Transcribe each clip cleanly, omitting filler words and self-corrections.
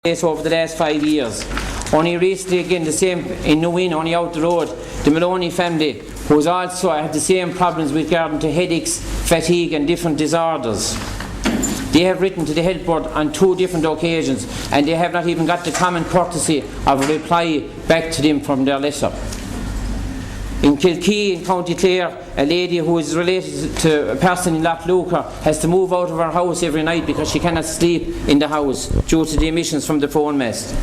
place over the last 5 years. Only recently, again, the same in New Inn, only out the road, the Maloney family, who's also had the same problems with regard to headaches, fatigue and different disorders. They have written to the health board on 2 different occasions, and they have not even got the common courtesy of a reply back to them from their letter. In Kilkee, in County Clare, a lady who is related to a person in Lochluca has to move out of her house every night because she cannot sleep in the house due to the emissions from the phone mast.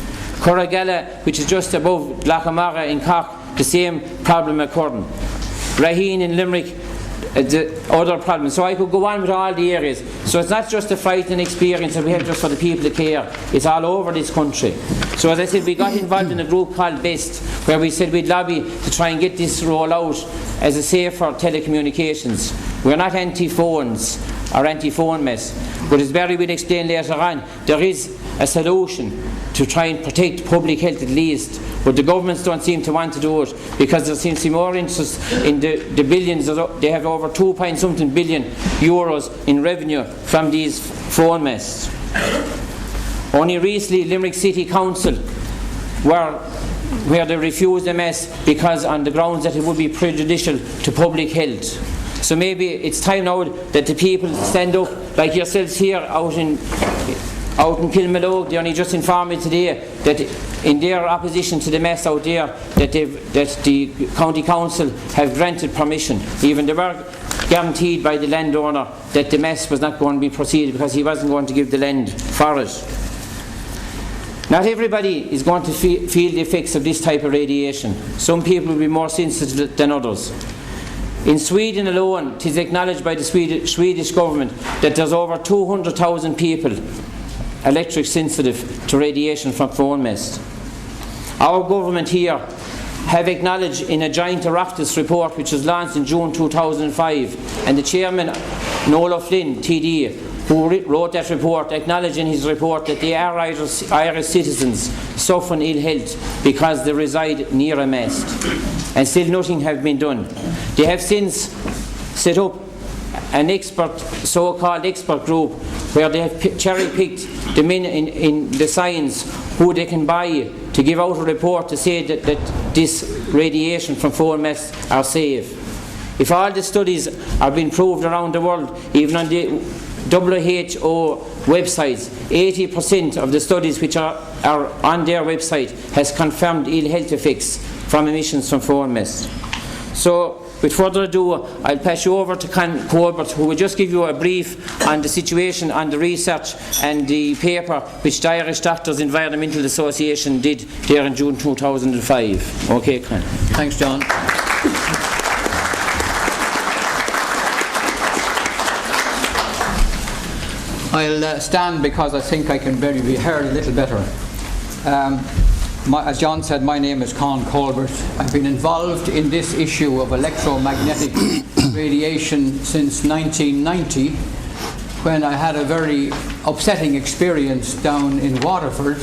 Corragalla, which is just above Lochamarra in Cork, the same problem occurring. Raheen in Limerick, the other problem. So I could go on with all the areas. So it's not just a frightening experience that we have just for the people of Clare, it's all over this country. So as I said, we got involved in a group called BEST, where we said we'd lobby to try and get this roll out as a safer telecommunications. We're not anti-phones or anti-phone mess, but as Bary will explain later on, there is a solution to try and protect public health at least, but the governments don't seem to want to do it because there seems to be more interest in the billions. They have over 2.something billion euros in revenue from these phone masts. Only recently Limerick City Council where they refused the mess because on the grounds that it would be prejudicial to public health. So maybe it's time now that the people stand up, like yourselves here out in Kilmallow. They only just informed me today that in their opposition to the mess out there, that the county council have granted permission. Even they were guaranteed by the landowner that the mess was not going to be proceeded because he wasn't going to give the land for it. Not everybody is going to feel the effects of this type of radiation. Some people will be more sensitive than others. In Sweden alone, it is acknowledged by the Swedish government that there's over 200,000 people electric sensitive to radiation from phone mast. Our government here have acknowledged in a joint Oireachtas report which was launched in June 2005, and the chairman, Nola Flynn, TD, who wrote that report, acknowledged in his report that the Irish citizens suffer ill health because they reside near a mast, and still nothing has been done. They have since set up an so-called expert group where they have cherry-picked the men in the science who they can buy to give out a report to say that this radiation from phone masts are safe. If all the studies are being proved around the world, even on the WHO websites, 80% of the studies which are on their website has confirmed ill health effects from emissions from phone masts. So, with further ado, I'll pass you over to Con Colbert, who will just give you a brief on the situation, on the research and the paper which the Irish Doctors Environmental Association did there in June 2005. Okay, Con. Thanks, John. I'll stand because I think I can maybe be heard a little better. As John said, my name is Con Colbert. I've been involved in this issue of electromagnetic radiation since 1990, when I had a very upsetting experience down in Waterford.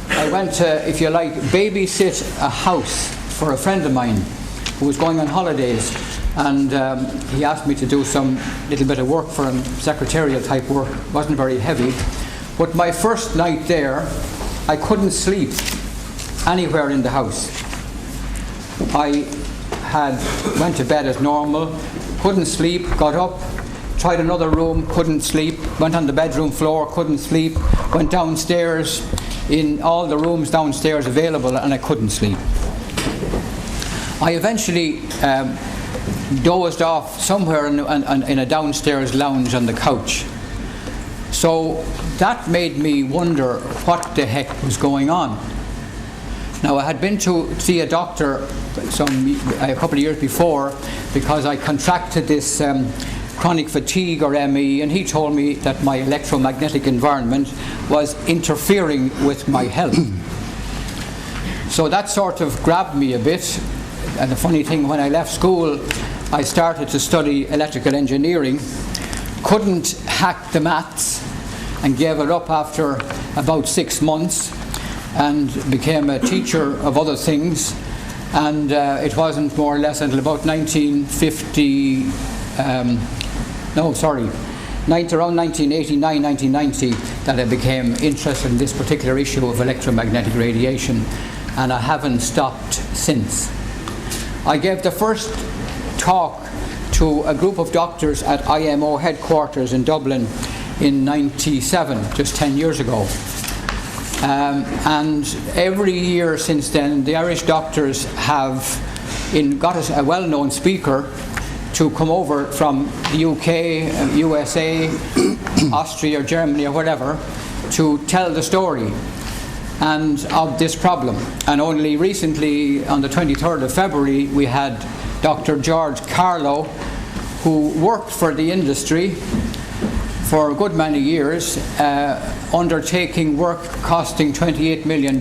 I went to, if you like, babysit a house for a friend of mine who was going on holidays, and he asked me to do some little bit of work for him, secretarial type work. It wasn't very heavy. But my first night there, I couldn't sleep anywhere in the house. I went to bed as normal, couldn't sleep, got up, tried another room, couldn't sleep, went on the bedroom floor, couldn't sleep, went downstairs in all the rooms downstairs available, and I couldn't sleep. I eventually dozed off somewhere in a downstairs lounge on the couch. So that made me wonder what the heck was going on. Now, I had been to see a doctor a couple of years before because I contracted this chronic fatigue or ME, and he told me that my electromagnetic environment was interfering with my health. So that sort of grabbed me a bit. And the funny thing, when I left school, I started to study electrical engineering, couldn't hack the maths, and gave it up after about 6 months, and became a teacher of other things. And it wasn't more or less until about 1990 around 1989, 1990 that I became interested in this particular issue of electromagnetic radiation, and I haven't stopped since. I gave the first talk to a group of doctors at IMO headquarters in Dublin in '97, just 10 years ago. And every year since then, the Irish doctors have got us a well-known speaker to come over from the UK, USA, Austria, Germany, or whatever, to tell the story and of this problem. And only recently, on the 23rd of February, we had Dr. George Carlo, who worked for the industry for a good many years, undertaking work costing $28 million